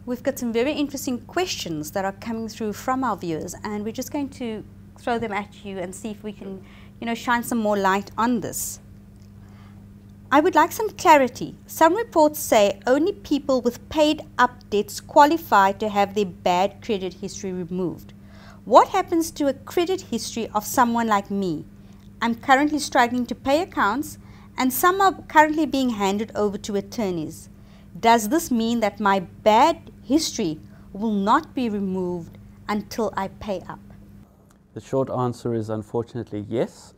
We've got some very interesting questions that are coming through from our viewers, and we're just going to throw them at you and see if we can, shine some more light on this. I would like some clarity. Some reports say only people with paid up debts qualify to have their bad credit history removed. What happens to a credit history of someone like me? I'm currently struggling to pay accounts, and some are currently being handed over to attorneys. Does this mean that my bad history will not be removed until I pay up? The short answer is unfortunately yes.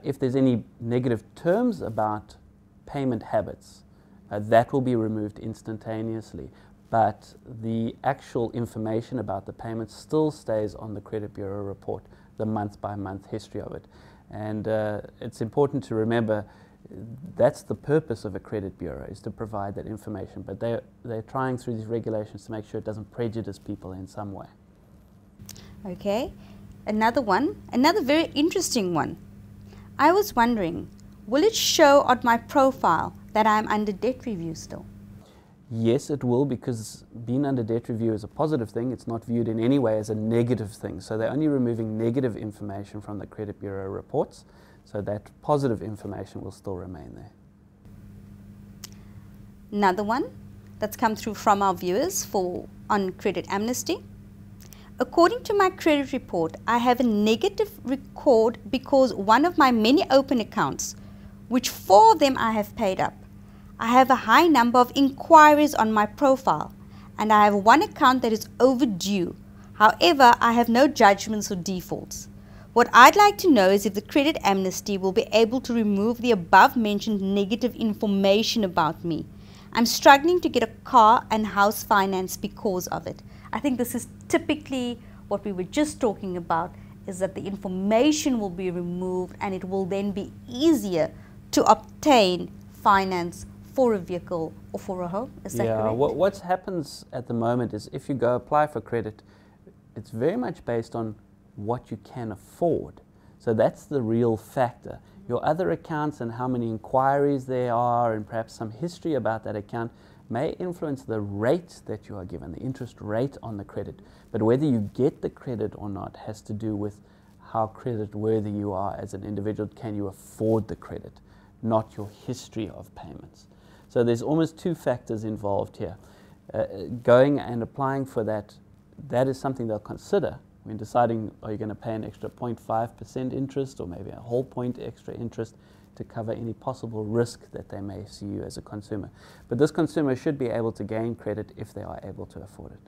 If there's any negative terms about payment habits, that will be removed instantaneously. But the actual information about the payment still stays on the credit bureau report, the month-by-month history of it. And it's important to remember that's the purpose of a credit bureau, is to provide that information. But they're trying through these regulations to make sure it doesn't prejudice people in some way. Okay, another very interesting one. I was wondering, will it show on my profile that I'm under debt review still? Yes, it will, because being under debt review is a positive thing. It's not viewed in any way as a negative thing. So they're only removing negative information from the credit bureau reports. So that positive information will still remain there. Another one that's come through from our viewers on credit amnesty. According to my credit report, I have a negative record because one of my many open accounts, which 4 of them I have paid up, I have a high number of inquiries on my profile, and I have one account that is overdue. However, I have no judgments or defaults. What I'd like to know is if the credit amnesty will be able to remove the above mentioned negative information about me. I'm struggling to get a car and house finance because of it. I think this is typically what we were just talking about, is that the information will be removed and it will then be easier to obtain finance for a vehicle or for a home. Is that correct? What happens at the moment is if you go apply for credit, it's very much based on what you can afford. So that's the real factor. Your other accounts and how many inquiries there are and perhaps some history about that account may influence the rate that you are given, the interest rate on the credit. But whether you get the credit or not has to do with how credit worthy you are as an individual. Can you afford the credit, not your history of payments? So there's almost 2 factors involved here. Going and applying for that is something they'll consider when deciding, are you going to pay an extra 0.5% interest or maybe a whole point extra interest to cover any possible risk that they may see you as a consumer. But this consumer should be able to gain credit if they are able to afford it.